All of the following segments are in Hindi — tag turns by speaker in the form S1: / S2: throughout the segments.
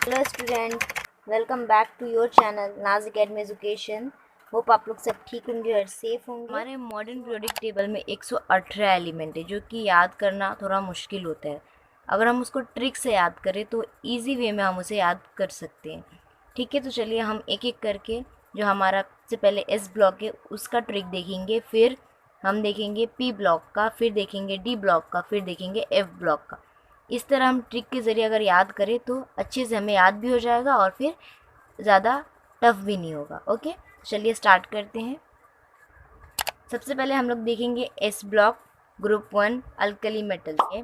S1: Hello student, welcome back to your channel Naaz academy education. Hope आप लोग सब ठीक होंगे और सेफ होंगे। हमारे मॉडर्न पीरियोडिक टेबल में 118 एलिमेंट है जो कि याद करना थोड़ा मुश्किल होता है। अगर हम उसको ट्रिक से याद करें तो इजी वे में हम उसे याद कर सकते हैं। ठीक है, तो चलिए हम एक एक करके जो हमारा सबसे पहले एस ब्लॉक है उसका ट्रिक देखेंगे, फिर हम देखेंगे पी ब्लॉक का, फिर देखेंगे डी ब्लॉक का, फिर देखेंगे एफ ब्लॉक का। इस तरह हम ट्रिक के ज़रिए अगर याद करें तो अच्छे से हमें याद भी हो जाएगा और फिर ज़्यादा टफ भी नहीं होगा। ओके, चलिए स्टार्ट करते हैं। सबसे पहले हम लोग देखेंगे S block group 1 alkali metals के।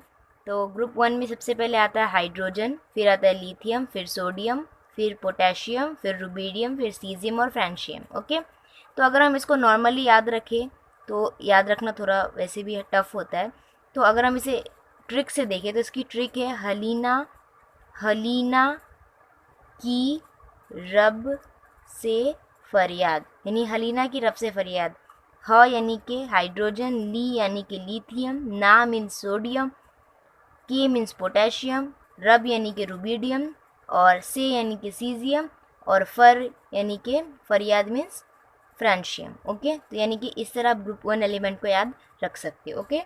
S1: तो ग्रुप 1 में सबसे पहले आता है हाइड्रोजन, फिर आता है लिथियम, फिर सोडियम, फिर पोटेशियम, फिर रुबीडियम, फिर सीजियम और फ्रेंशियम। ओके, तो अगर हम इसको नॉर्मली याद रखें तो याद रखना थोड़ा वैसे भी टफ होता है। तो अगर हम इसे ट्रिक से देखें तो इसकी ट्रिक है हलीना की रब से फरियाद, यानी हलीना की रब से फरियाद। ह यानी कि हाइड्रोजन, ली यानी कि लिथियम, ना मीन्स सोडियम, के मीन्स पोटेशियम, रब यानी कि रुबीडियम, और से यानी कि सीजियम, और फर यानी कि फरियाद मीन्स फ्रेंशियम। ओके, तो यानी कि इस तरह आप ग्रुप 1 एलिमेंट को याद रख सकते हो। ओके,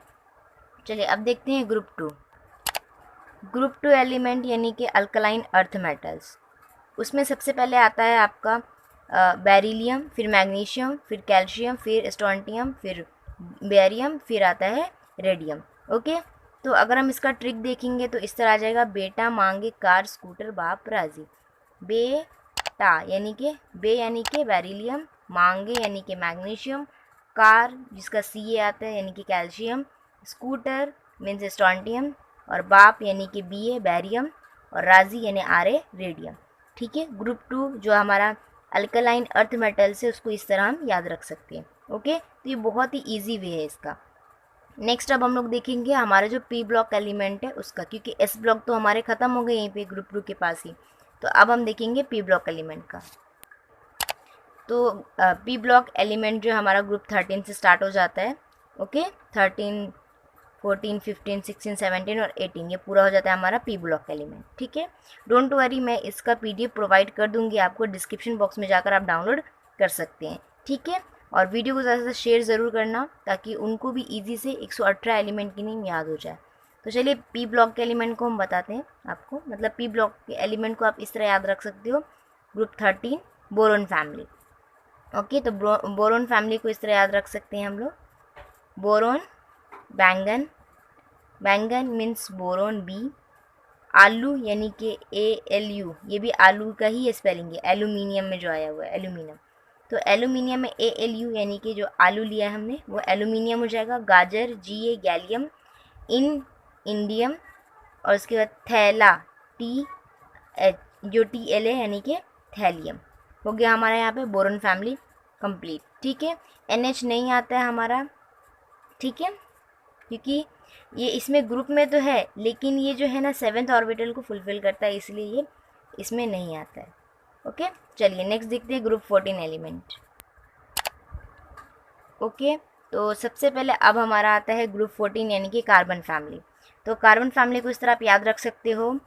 S1: चलिए अब देखते हैं ग्रुप 2। ग्रुप 2 एलिमेंट यानी कि अल्कलाइन अर्थ मेटल्स। उसमें सबसे पहले आता है आपका बेरिलियम, फिर मैग्नीशियम, फिर कैल्शियम, फिर स्ट्रोंटियम, फिर बेरियम, फिर आता है रेडियम। ओके, तो अगर हम इसका ट्रिक देखेंगे तो इस तरह आ जाएगा, बेटा मांगे कार स्कूटर बाप राजी। बेटा यानी कि यानी कि बेरिलियम, मांगे यानी कि मैग्नीशियम, कार जिसका सी आता है यानी कि कैल्शियम, स्कूटर मीन्स स्ट्रोंटियम, और बाप यानी कि बी ए बैरियम, और राजी यानी आर ए रेडियम। ठीक है, ग्रुप 2 जो हमारा अल्कलाइन अर्थ मेटल्स है उसको इस तरह हम याद रख सकते हैं। ओके, तो ये बहुत ही ईजी वे है इसका। नेक्स्ट अब हम लोग देखेंगे हमारा जो पी ब्लॉक एलिमेंट है उसका, क्योंकि एस ब्लॉक तो हमारे ख़त्म हो गए यहीं पे ग्रुप 2 के पास ही। तो अब हम देखेंगे पी ब्लॉक एलिमेंट का। तो पी ब्लॉक एलिमेंट जो हमारा ग्रुप 13 से स्टार्ट हो जाता है। ओके, 13, 14, 15, 16, 17 और 18 ये पूरा हो जाता है हमारा पी ब्लॉक एलिमेंट। ठीक है, डोंट वरी, मैं इसका पीडीएफ प्रोवाइड कर दूंगी आपको, डिस्क्रिप्शन बॉक्स में जाकर आप डाउनलोड कर सकते हैं। ठीक है, और वीडियो को ज़्यादा से शेयर ज़रूर करना ताकि उनको भी ईजी से 118 एलिमेंट की नेम याद हो जाए। तो चलिए पी ब्लॉक के एलिमेंट को हम बताते हैं आपको, मतलब पी ब्लॉक के एलिमेंट को आप इस तरह याद रख सकते हो। Group 13 boron family. ओके, तो बोरोन फैमिली को इस तरह याद रख सकते हैं हम लोग, बोरोन, बैंगन, बैंगन मीन्स बोरोन बी, आलू यानी कि ALU, ये भी आलू का ही स्पेलिंग है, एल्यूमिनियम में जो आया हुआ है एल्यूमिनियम। तो एल्यूमिनियम में ALU यानी कि जो आलू लिया है हमने वो एल्यूमिनियम हो जाएगा। गाजर GA गैलियम, इंडियम, और उसके बाद थैला TH जो TLA यानी कि थैलियम। हो गया हमारा यहाँ पे बोरोन फैमिली कंप्लीट। ठीक है, NH नहीं आता है हमारा, ठीक है, क्योंकि ये इसमें ग्रुप में तो है लेकिन ये जो है ना 7th ऑर्बिटल को फुलफिल करता है, इसलिए ये इसमें नहीं आता है। ओके, चलिए नेक्स्ट देखते हैं ग्रुप 14 एलिमेंट। ओके, तो सबसे पहले अब हमारा आता है ग्रुप 14 यानी कि कार्बन फैमिली। तो कार्बन फैमिली को इस तरह आप याद रख सकते हो,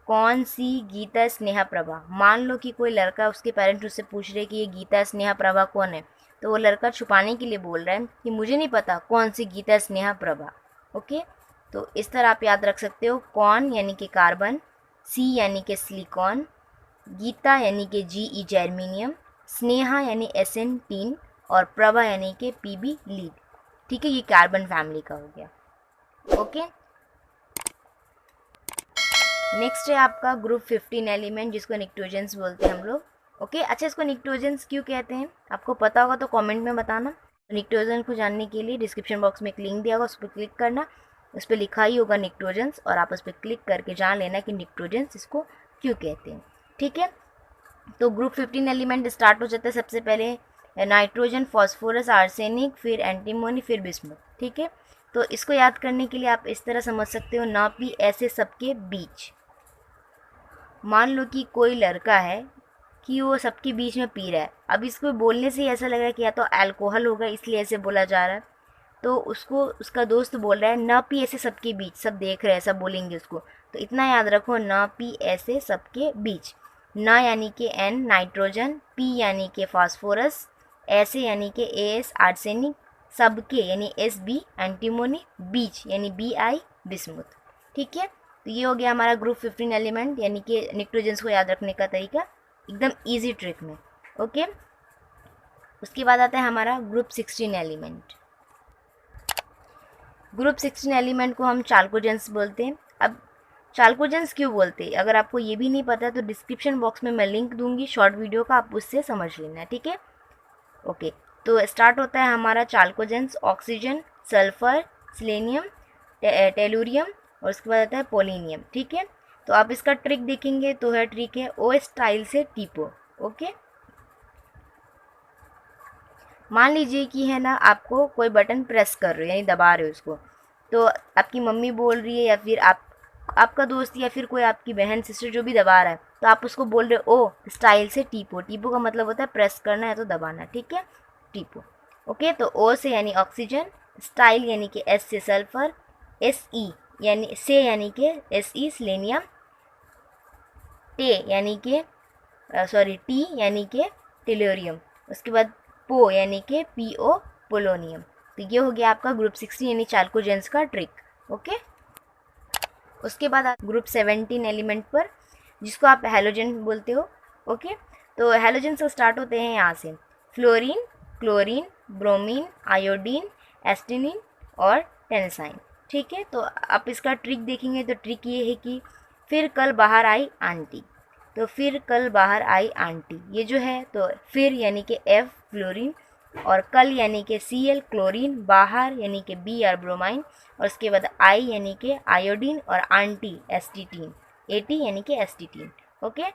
S1: कौन सी गीता स्नेहा प्रभा। मान लो कि कोई लड़का, उसके पेरेंट्स उससे पूछ रहे कि ये गीता स्नेहा प्रभा कौन है, तो वो लड़का छुपाने के लिए बोल रहा है कि मुझे नहीं पता कौन सी गीता स्नेहा प्रभा। ओके, तो इस तरह आप याद रख सकते हो, कौन यानी कि कार्बन, सी यानी कि सिलिकॉन, गीता यानी कि GE जर्मीनियम, स्नेहा यानी SN टीन, और प्रभा यानी कि PB लीड। ठीक है, ये कार्बन फैमिली का हो गया। ओके, नेक्स्ट है आपका ग्रुप 15 एलिमेंट जिसको निक्टोजेंस बोलते हैं हम लोग। ओके, अच्छा, इसको निक्टोजेंस क्यों कहते हैं आपको पता होगा तो कमेंट में बताना। निक्टोजेंस को जानने के लिए डिस्क्रिप्शन बॉक्स में एक लिंक दिया होगा, उस पर क्लिक करना, उस पर लिखा ही होगा निक्टोजेंस, और आप उस पर क्लिक करके जान लेना कि निक्टोजेंस इसको क्यों कहते हैं। ठीक है, तो ग्रुप 15 एलिमेंट स्टार्ट हो जाता है सबसे पहले नाइट्रोजन, फॉस्फोरस, आर्सेनिक, फिर एंटीमोनी, फिर बिस्मुथ। ठीक है, तो इसको याद करने के लिए आप इस तरह समझ सकते हो, ना पी ऐसे सबके बीच। मान लो कि कोई लड़का है कि वो सबके बीच में पी रहा है, अब इसको बोलने से ही ऐसा लग रहा है कि या तो अल्कोहल होगा इसलिए ऐसे बोला जा रहा है, तो उसको उसका दोस्त बोल रहा है न पी ऐसे सबके बीच, सब देख रहे हैं, सब बोलेंगे उसको, तो इतना याद रखो, न पी ऐसे सबके बीच। न यानी कि एन नाइट्रोजन, पी यानी कि फास्फोरस, ऐसे यानी कि एस आर्सेनिक, सबके यानी एस बी एंटीमोनी, बीच यानी बी आई बिस्मुथ। ठीक है, तो ये हो गया हमारा ग्रुप 15 एलिमेंट यानी कि निट्रोजन्स को याद रखने का तरीका, एकदम ईजी ट्रिक में। ओके, उसके बाद आता है हमारा ग्रुप 16 एलिमेंट। ग्रुप 16 एलिमेंट को हम चाल्कोजेंस बोलते हैं। अब चाल्कोजेंस क्यों बोलते हैं, अगर आपको ये भी नहीं पता है तो डिस्क्रिप्शन बॉक्स में मैं लिंक दूंगी शॉर्ट वीडियो का, आप उससे समझ लेना, ठीक है। ओके, तो स्टार्ट होता है हमारा चाल्कोजेंस, ऑक्सीजन, सल्फर, सेलेनियम, टेलुरियम और उसके बाद आता है पोलिनियम। ठीक है, तो आप इसका ट्रिक देखेंगे तो है ट्रिक है ओ स्टाइल से टीपो। ओके, मान लीजिए कि है ना, आपको कोई बटन प्रेस कर रहे हो यानी दबा रहे हो उसको, तो आपकी मम्मी बोल रही है या फिर आपका दोस्त या फिर कोई आपकी बहन सिस्टर जो भी दबा रहा है, तो आप उसको बोल रहे हो ओ स्टाइल से टीपो। टीपो का मतलब होता है प्रेस करना है तो दबाना, ठीक है, टीपो। ओके, तो ओ से यानी ऑक्सीजन, स्टाइल यानी कि एस से सल्फर, एस ई यानी से यानी कि एस ई सेलेनियम, टे यानी कि टी यानी कि टेलोरियम, उसके बाद पो यानी कि पी ओ पोलोनियम। तो ये हो गया आपका ग्रुप 16 यानी चाल्कोजेंस का ट्रिक। ओके, उसके बाद ग्रुप 17 एलिमेंट पर, जिसको आप हैलोजन बोलते हो। ओके, तो हैलोजन से स्टार्ट होते हैं यहाँ से, फ्लोरीन, क्लोरीन, ब्रोमीन, आयोडीन, एस्टिनिन और टेनेसाइन। ठीक है, तो आप इसका ट्रिक देखेंगे तो ट्रिक ये है कि फिर कल बाहर आई आंटी, तो फिर कल बाहर आई आंटी, ये जो है तो फिर यानी कि एफ फ्लोरीन, और कल यानी कि सी एल क्लोरीन, बाहर यानी कि बी आर ब्रोमाइन, और उसके बाद आई यानी कि आयोडीन और आंटी एस्टीटीन, एटी यानी कि एस्टीटीन। ओके,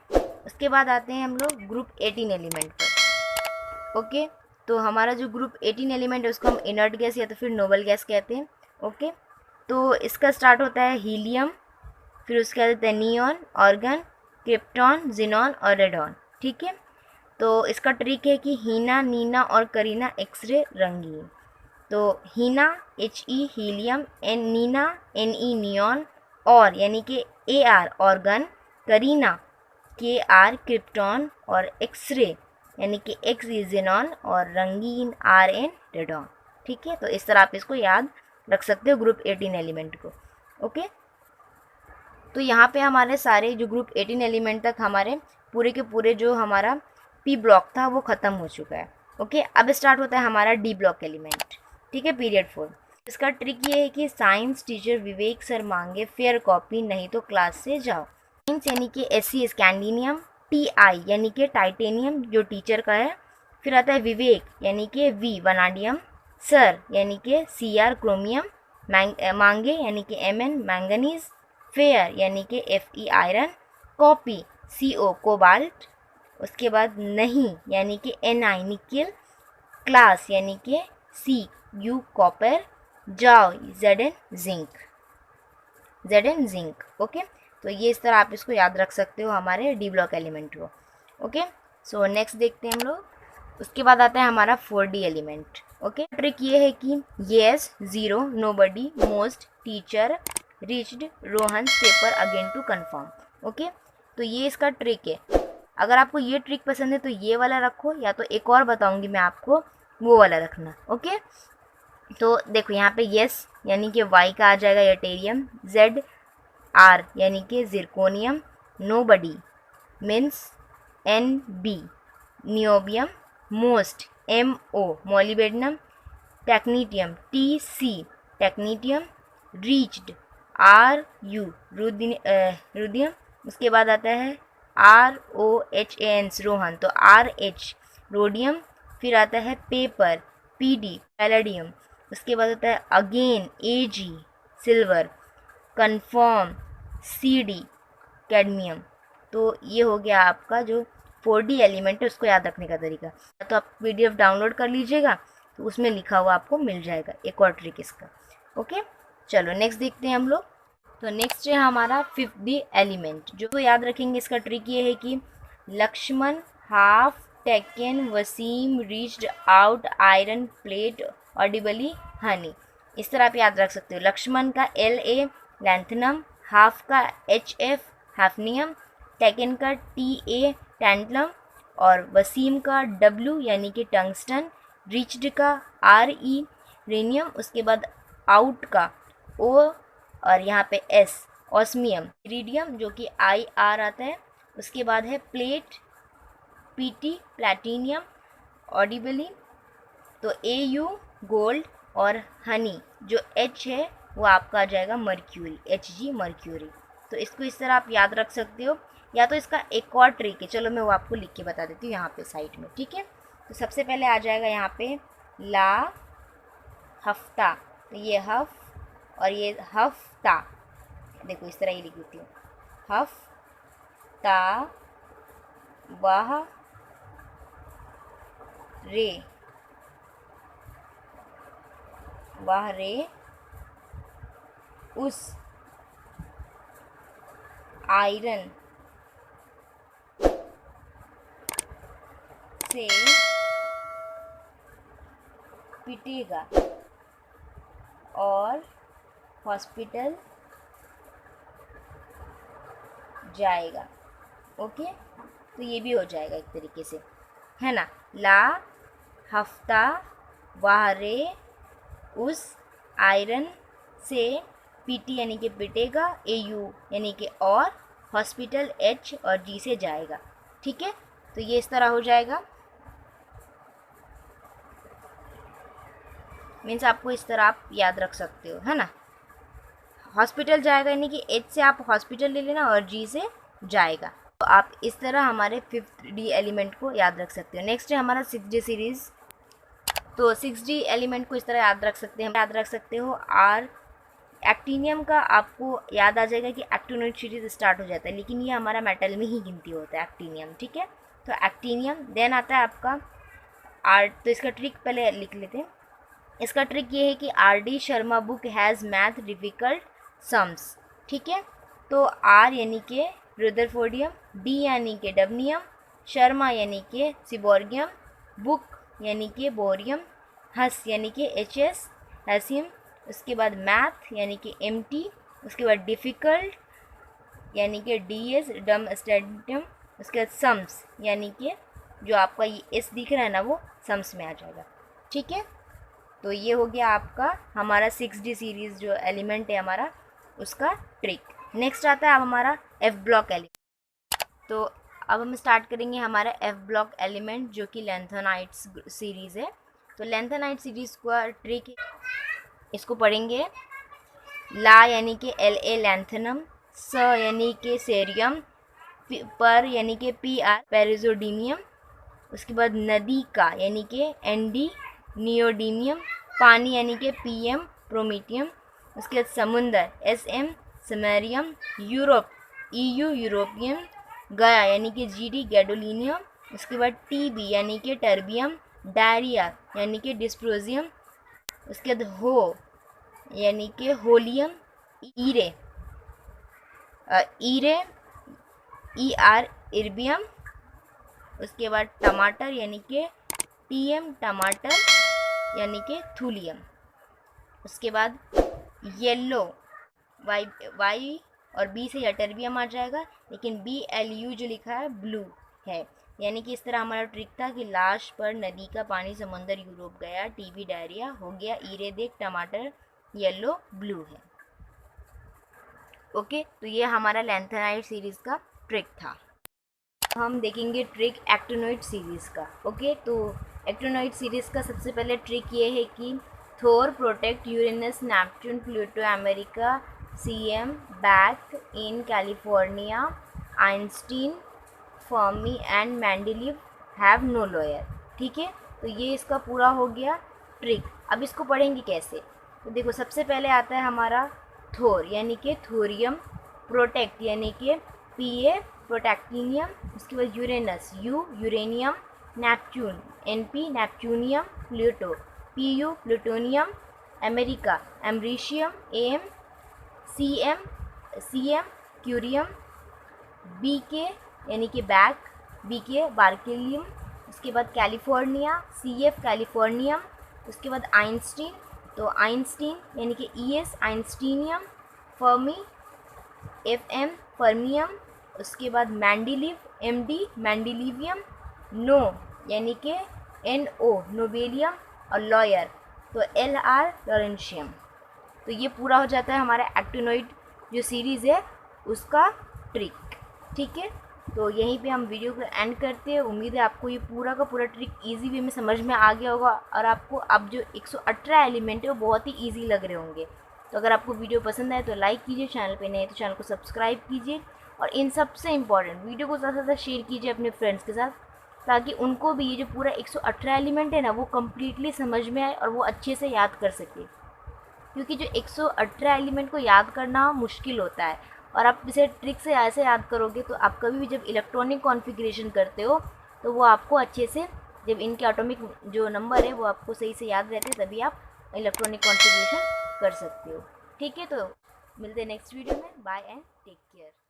S1: उसके बाद आते हैं हम लोग ग्रुप 18 एलिमेंट पर। ओके, तो हमारा जो ग्रुप 18 एलिमेंट है उसको हम इनर्ट गैस या तो फिर नोबल गैस कहते हैं। ओके, तो इसका स्टार्ट होता है हीलियम, फिर उसके बाद आता है नियॉन, ऑर्गन, क्रिप्टॉन, जिनॉन और रेडॉन। ठीक है, तो इसका ट्रिक है कि हीना, नीना और करीना एक्सरे रंगीन। तो Heena H E helium, N Neena N E neon, और यानी कि ए आर ऑर्गन, करीना के आर क्रिप्टॉन और एक्सरे यानी कि एक्स ई जिनॉन और रंगीन आर एन रेडॉन। ठीक है, तो इस तरह आप इसको याद रख सकते हो ग्रुप 18 एलिमेंट को। ओके, तो यहाँ पे हमारे सारे जो ग्रुप 18 एलिमेंट तक हमारे पूरे के पूरे जो हमारा पी ब्लॉक था वो ख़त्म हो चुका है। ओके, अब स्टार्ट होता है हमारा डी ब्लॉक एलिमेंट। ठीक है, पीरियड 4। इसका ट्रिक ये है कि साइंस टीचर विवेक सर मांगे फेयर कॉपी, नहीं तो क्लास से जाओ। साइंस यानी कि एस सी स्कैंडिनियम, टी आई यानी कि टाइटेनियम जो टीचर का है, फिर आता है विवेक यानी कि वी वनाडियम, सर यानी कि सी आर क्रोमियम, मांगे यानी कि एम एन मैंगनीज, फेयर यानी कि एफ ई आयरन, कॉपी सी ओ कोबाल्ट, उसके बाद नहीं यानी कि एन आई निकिल, क्लास यानी कि सी यू कॉपर, जाओ Z N zinc, Z N zinc. Okay, तो ये इस तरह आप इसको याद रख सकते हो हमारे डी ब्लॉक एलिमेंट को। ओके, सो नेक्स्ट देखते हैं हम लोग। उसके बाद आता है हमारा 4D एलिमेंट। ओके, ट्रिक ये है कि yes, zero, nobody, most, teacher, reached, Rohan, paper again to confirm. Okay, तो ये इसका ट्रिक है। अगर आपको ये ट्रिक पसंद है तो ये वाला रखो, या तो एक और बताऊंगी मैं आपको, वो वाला रखना। ओके, तो देखो यहाँ पे येस यानी कि वाई का आ जाएगा एटेरियम, जेड आर यानी कि zirconium, nobody means N B niobium, most M O molybdenum, technetium T C technetium, reached R U ruthenium, उसके बाद आता है R O H A N Rohan, तो आर एच रोडियम, फिर आता है पेपर पी डी पैलेडियम, उसके बाद आता है again A G silver, confirm C D cadmium. तो ये हो गया आपका जो 4D एलिमेंट है उसको याद रखने का तरीका। तो आप PDF डाउनलोड कर लीजिएगा, तो उसमें लिखा हुआ आपको मिल जाएगा एक और ट्रिक इसका। ओके, चलो नेक्स्ट देखते हैं हम लोग। तो नेक्स्ट है हमारा 5D एलिमेंट। जो तो याद रखेंगे इसका ट्रिक ये है कि Lakshman half taken, Wasim reached out iron plate audibly honey. इस तरह आप याद रख सकते हो। लक्ष्मण का La लैंथनम, हाफ का HF हाफनियम, टेकन का TA टैंटलम, और वसीम का W यानी कि टंगस्टन, रिच्ड का RE रेनियम, उसके बाद आउट का O और यहाँ पे S ऑस्मियम, इरिडियम जो कि IR आता है, उसके बाद है प्लेट PT प्लैटिनियम, ऑडिबली तो AU गोल्ड, और हनी जो H है वो आपका आ जाएगा मर्क्यूरी, Hg मर्क्यूरी। तो इसको इस तरह आप याद रख सकते हो। या तो इसका एक और ट्रिक है, चलो मैं वो आपको लिख के बता देती हूँ यहाँ पे साइड में, ठीक है। तो सबसे पहले आ जाएगा यहाँ पे ला हफ्ता, तो ये हफ और ये हफ्ता, देखो इस तरह ही लिख देती हूँ, हफ्ता वाह रे, वाह रे उस आयरन से पिटेगा और हॉस्पिटल जाएगा। ओके, तो ये भी हो जाएगा एक तरीके से, है ना। ला हफ्ता वाहरे उस आयरन से, PT यानी कि पिटेगा, AU यानी कि और, हॉस्पिटल H और G से जाएगा, ठीक है। तो ये इस तरह हो जाएगा, मीन्स आपको इस तरह आप याद रख सकते हो, है ना। हॉस्पिटल जाएगा यानी कि H से आप हॉस्पिटल ले लेना और G से जाएगा। तो आप इस तरह हमारे 5D एलिमेंट को याद रख सकते हो। नेक्स्ट है हमारा 6D सीरीज़। तो 6D एलिमेंट को इस तरह याद रख सकते हैं, याद रख सकते हो आर एक्टिनियम का आपको याद आ जाएगा कि एक्टिनोइड सीरीज स्टार्ट हो जाता है, लेकिन ये हमारा मेटल में ही गिनती होता है एक्टिनियम, ठीक है। तो एक्टिनियम देन आता है आपका आर। तो इसका ट्रिक पहले लिख लेते हैं। इसका ट्रिक ये है कि RD Sharma book has math difficult sums, ठीक है। तो R यानी कि रुदरफोर्डियम, D यानी कि डबनियम, शर्मा यानी कि सिबोर्गियम, बुक यानी कि बोरियम, हस यानी कि HS हैसियम, उसके बाद मैथ यानी कि MT, उसके बाद डिफ़िकल्ट यानी कि DS डम स्टेडियम, उसके बाद सम्स यानी कि जो आपका ये S दिख रहा है ना वो सम्स में आ जाएगा, ठीक है। तो ये हो गया आपका हमारा 6D सीरीज़ जो एलिमेंट है हमारा उसका ट्रिक। नेक्स्ट आता है अब हमारा F ब्लॉक एलिमेंट। तो अब हम स्टार्ट करेंगे हमारा F ब्लॉक एलिमेंट जो कि लैंथेनाइट्स सीरीज़ है। तो लैंथेनाइट सीरीज़ का ट्रिक इसको पढ़ेंगे। ला यानी कि La लैंथेनम, स यानी कि सेरियम, पर यानी कि PR पेरिजोडीनियम, उसके बाद नदी का यानी कि ND नियोडीमियम, पानी यानी कि PM प्रोमीथियम, उसके बाद समुंदर SM samarium, Europe EU europium, गया यानी कि GD गैडोलिनियम, उसके बाद TB यानी कि टर्बियम, डायरिया यानी कि डिस्प्रोजियम, उसके बाद हो यानी कि होलियम, ईरे ईरे ER इर्बियम, उसके बाद टमाटर यानी कि TM टमाटर यानी कि थूलियम, उसके बाद येलो Y और B से यटर्बियम आ जाएगा, लेकिन BLU जो लिखा है ब्लू है। यानी कि इस तरह हमारा ट्रिक था कि लास्ट पर नदी का पानी समुंदर यूरोप गया, TB डायरिया हो गया, ईरे देख टमाटर येलो ब्लू है। ओके, तो ये हमारा लैंथेनाइट सीरीज़ का ट्रिक था। हम देखेंगे ट्रिक एक्टिनोइड सीरीज़ का। ओके, तो एक्टिनोइड सीरीज़ का सबसे पहले ट्रिक ये है कि Thor protect Uranus Neptune Pluto America CM back in California, Einstein Fermi and Mendeleev have no lawyer, ठीक है। तो ये इसका पूरा हो गया ट्रिक। अब इसको पढ़ेंगे कैसे, तो देखो सबसे पहले आता है हमारा थोर यानी कि थोरियम, प्रोटेक्ट यानी कि PA प्रोटेक्टिनियम, उसके बाद Uranus U uranium, Neptune NP neptunium, Pluto PU plutonium, America americium AM, CM curium, BK यानी कि BK बार्किलियम, उसके बाद कैलिफोर्निया CF कैलिफोर्नियम, उसके बाद आइंस्टीन, तो आइंस्टीन यानी कि ES einsteinium, Fermi FM fermium, उसके बाद मैंडलीव MD मैंडलीवियम, नो यानी कि NO नोबेलियम, और लॉयर तो LR लॉरेंशियम। तो ये पूरा हो जाता है हमारा एक्टिनोइड जो सीरीज़ है उसका ट्रिक। ठीक है, तो यहीं पे हम वीडियो को एंड करते हैं। उम्मीद है आपको ये पूरा का पूरा ट्रिक इजी वे में समझ में आ गया होगा और आपको अब जो 118 एलिमेंट है वो बहुत ही इजी लग रहे होंगे। तो अगर आपको वीडियो पसंद आए तो लाइक कीजिए, चैनल पे नए हैं तो चैनल को सब्सक्राइब कीजिए, और इन सबसे इम्पॉर्टेंट वीडियो को ज़्यादा से ज़्यादा शेयर कीजिए अपने फ्रेंड्स के साथ, ताकि उनको भी ये जो पूरा 118 एलिमेंट है ना वो कम्प्लीटली समझ में आए और वो अच्छे से याद कर सके। क्योंकि जो 118 एलिमेंट को याद करना मुश्किल होता है, और आप इसे ट्रिक से ऐसे याद करोगे तो आप कभी भी जब इलेक्ट्रॉनिक कॉन्फ़िगरेशन करते हो तो वो आपको अच्छे से, जब इनके एटॉमिक जो नंबर है वो आपको सही से याद रहते हैं, तभी आप इलेक्ट्रॉनिक कॉन्फ़िगरेशन कर सकते हो। ठीक है, तो मिलते हैं नेक्स्ट वीडियो में। Bye and take care.